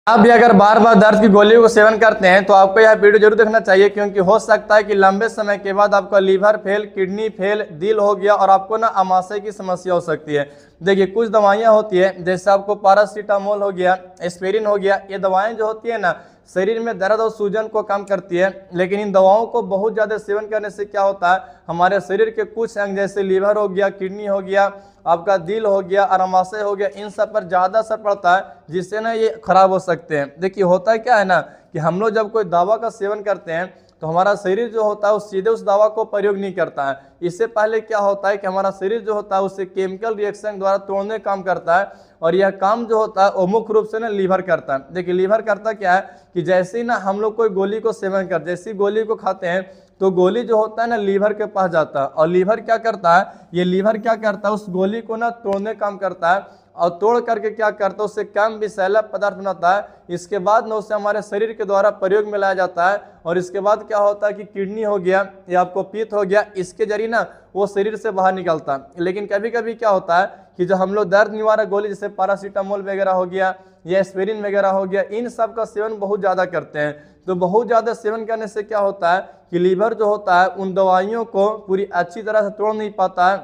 आप भी अगर बार बार दर्द की गोलियों को सेवन करते हैं तो आपको यह वीडियो जरूर देखना चाहिए, क्योंकि हो सकता है कि लंबे समय के बाद आपका लीवर फेल, किडनी फेल, दिल हो गया और आपको ना अमाशय की समस्या हो सकती है। देखिए, कुछ दवाइयां होती है जैसे आपको पैरासीटामोल हो गया, एस्पिरिन हो गया, ये दवाएं जो होती है ना शरीर में दर्द और सूजन को कम करती है। लेकिन इन दवाओं को बहुत ज़्यादा सेवन करने से क्या होता है, हमारे शरीर के कुछ अंग जैसे लीवर हो गया, किडनी हो गया, आपका दिल हो गया, अमाशय हो गया, इन सब पर ज़्यादा असर पड़ता है, जिससे ना ये खराब हो सकते हैं। देखिए, होता क्या है ना कि हम लोग जब कोई दवा का सेवन करते हैं तो हमारा शरीर जो होता है वो सीधे उस दवा को प्रयोग नहीं करता है। इससे पहले क्या होता है कि हमारा शरीर जो होता है उसे केमिकल रिएक्शन द्वारा तोड़ने काम करता है, और यह काम जो होता है वो मुख्य रूप से ना लीवर करता है। देखिए, लीवर करता क्या है कि जैसे ही ना हम लोग कोई गोली को सेवन कर, जैसी गोली को खाते हैं तो गोली जो होता है ना लीवर के पास जाता है, और लीवर क्या करता है, ये लीवर क्या करता है, उस गोली को ना तोड़ने काम करता है, और तोड़ करके क्या करता है, उससे कम विषैला पदार्थ बनाता है। इसके बाद ना उसे हमारे शरीर के द्वारा प्रयोग में लाया जाता है, और इसके बाद क्या होता है कि किडनी हो गया या आपको पित्त हो गया, इसके जरिए ना वो शरीर से बाहर निकलता है। लेकिन कभी कभी क्या होता है कि जो हम लोग दर्द निवारक गोली जैसे पैरासीटामोल वगैरह हो गया या एस्पिरिन वगैरह हो गया, इन सब का सेवन बहुत ज़्यादा करते हैं। तो बहुत ज़्यादा सेवन करने से क्या होता है कि लीवर जो होता है उन दवाइयों को पूरी अच्छी तरह से तोड़ नहीं पाता है,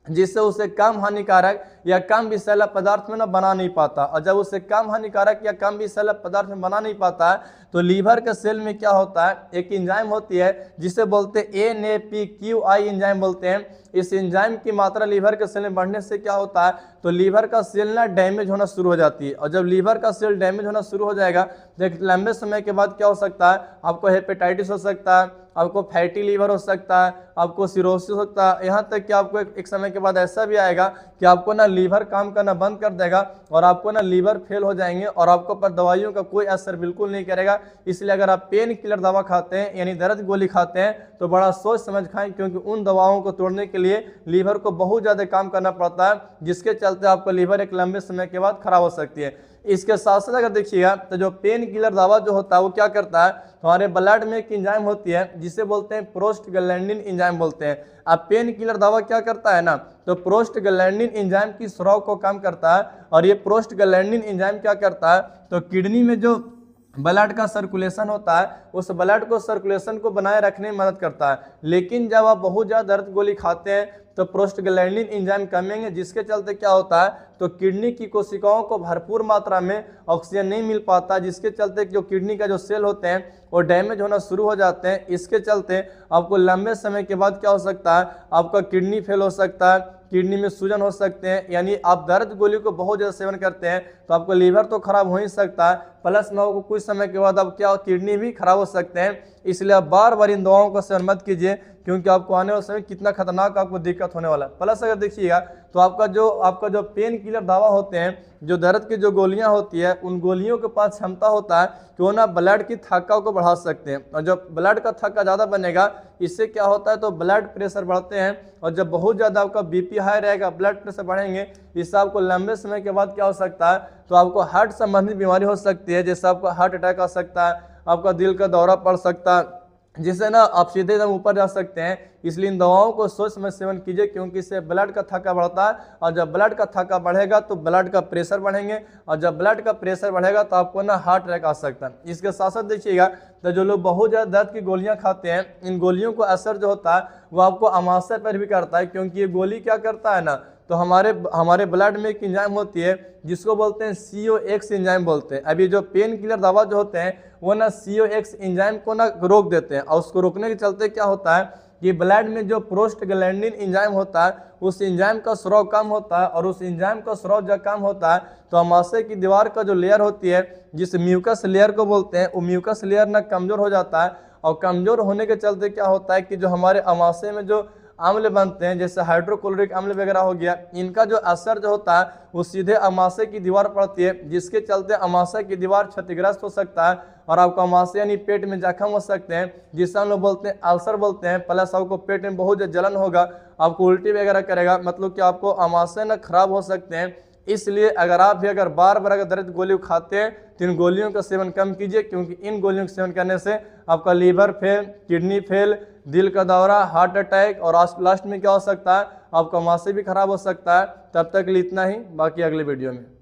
जिससे उसे कम हानिकारक या कम विषैला पदार्थ में ना बना नहीं पाता। और जब उसे कम हानिकारक या कम विषैला पदार्थ में बना नहीं पाता है तो लीवर के सेल में क्या होता है, एक एंजाइम होती है जिसे बोलते हैं NAPQI एंजाइम बोलते हैं। इस एंजाइम की मात्रा लीवर के सेल में बढ़ने से क्या होता है, तो लीवर का सेल ना डैमेज होना शुरू हो जाती है, और जब लीवर का सेल डैमेज होना शुरू हो जाएगा तो एक लंबे समय के बाद क्या हो सकता है, आपको हेपेटाइटिस हो सकता है, आपको फैटी लीवर हो सकता है, आपको सिरोसिस हो सकता है, यहाँ तक कि आपको एक समय के बाद ऐसा भी आएगा कि आपको ना लीवर काम करना बंद कर देगा और आपको ना लीवर फेल हो जाएंगे, और आपको पर दवाइयों का कोई असर बिल्कुल नहीं करेगा। इसलिए अगर आप पेन किलर दवा खाते हैं यानी दर्द गोली खाते हैं तो बड़ा सोच समझ खाएं, क्योंकि उन दवाओं को तोड़ने के लिए लीवर को बहुत ज़्यादा काम करना पड़ता है, जिसके चलते आपका लीवर एक लंबे समय के बाद खराब हो सकती है। इसके साथ साथ अगर देखिएगा तो जो पेन किलर दवा जो होता है वो क्या करता है, हमारे ब्लड में एक एंजाइम होती है जिसे बोलते हैं प्रोस्टाग्लैंडिन एंजाइम बोलते हैं। अब पेन किलर दवा क्या करता है ना, तो प्रोस्टाग्लैंडिन एंजाइम की स्राव को कम करता है, और ये प्रोस्टाग्लैंडिन एंजाइम क्या करता है, तो किडनी में जो ब्लड का सर्कुलेशन होता है उस ब्लड को सर्कुलेशन को बनाए रखने में मदद करता है। लेकिन जब आप बहुत ज़्यादा दर्द गोली खाते हैं तो प्रोस्टाग्लैंडिन एंजाइम कमेंगे, जिसके चलते क्या होता है, तो किडनी की कोशिकाओं को भरपूर मात्रा में ऑक्सीजन नहीं मिल पाता, जिसके चलते जो किडनी का जो सेल होते हैं वो डैमेज होना शुरू हो जाते हैं। इसके चलते आपको लंबे समय के बाद क्या हो सकता है, आपका किडनी फेल हो सकता है, किडनी में सूजन हो सकते हैं। यानी आप दर्द गोली को बहुत ज़्यादा सेवन करते हैं तो आपका लीवर तो खराब हो ही सकता है, प्लस में आपको कुछ समय के बाद आप क्या किडनी भी खराब हो सकते हैं। इसलिए आप बार बार इन दवाओं का सेवन मत कीजिए, क्योंकि आपको आने वाले समय कितना खतरनाक आपको दिक्कत होने वाला है। प्लस अगर देखिएगा तो आपका जो पेन किलर दवा होते हैं, जो दर्द की जो गोलियां होती है, उन गोलियों के पास क्षमता होता है कि वो ना ब्लड की थक्का को बढ़ा सकते हैं, और जब ब्लड का थक्का ज़्यादा बनेगा इससे क्या होता है, तो ब्लड प्रेशर बढ़ते हैं, और जब बहुत ज़्यादा आपका BP हाई रहेगा, ब्लड प्रेशर बढ़ेंगे, इससे आपको लंबे समय के बाद क्या हो सकता है, तो आपको हार्ट संबंधी बीमारी हो सकती है, जैसे आपको हार्ट अटैक आ सकता है, आपका दिल का दौरा पड़ सकता है, जिससे ना आप सीधे एकदम ऊपर जा सकते हैं। इसलिए इन दवाओं को सोच समझ सेवन कीजिए, क्योंकि इससे ब्लड का थक्का बढ़ता है, और जब ब्लड का थक्का बढ़ेगा तो ब्लड का प्रेशर बढ़ेंगे, और जब ब्लड का प्रेशर बढ़ेगा तो आपको ना हार्ट अटैक आ सकता है। इसके साथ साथ देखिएगा तो जो लोग बहुत ज़्यादा दर्द की गोलियां खाते हैं, इन गोलियों को असर जो होता है वो आपको अमाशय पर भी करता है, क्योंकि ये गोली क्या करता है ना, तो हमारे ब्लड में एक एंजाइम होती है जिसको बोलते हैं COX एंजाइम बोलते हैं। अभी जो पेन किलर दवा जो होते हैं वो ना COX एंजाइम को ना रोक देते हैं, और उसको रोकने के चलते क्या होता है कि ब्लड में जो प्रोस्टाग्लैंडिन एंजाइम होता है उस एंजाइम का स्राव कम होता है, और उस एंजाइम का स्राव जब कम होता है तो अमाशय की दीवार का जो लेयर होती है जिस म्यूकस लेयर को बोलते हैं, वो म्यूकस लेयर ना कमजोर हो जाता है, और कमजोर होने के चलते क्या होता है कि जो हमारे अमाशय में जो अम्ल बनते हैं जैसे हाइड्रोक्लोरिक अम्ल वगैरह हो गया, इनका जो असर जो होता है वो सीधे अमाशय की दीवार पड़ती है, जिसके चलते अमाशय की दीवार क्षतिग्रस्त हो सकता है, और आपको अमाशय यानी पेट में जख्म हो सकते हैं, जिससे हम लोग बोलते हैं अल्सर बोलते हैं। प्लस आपको पेट में बहुत जलन होगा, आपको उल्टी वगैरह करेगा, मतलब कि आपको अमाशय ना खराब हो सकते हैं। इसलिए अगर बार बार दर्द गोली खाते हैं तो इन गोलियों का सेवन कम कीजिए, क्योंकि इन गोलियों का सेवन करने से आपका लीवर फेल, किडनी फेल, दिल का दौरा, हार्ट अटैक, और लास्ट में क्या हो सकता है, आपका अमाशय भी खराब हो सकता है। तब तक के लिए इतना ही, बाकी अगले वीडियो में।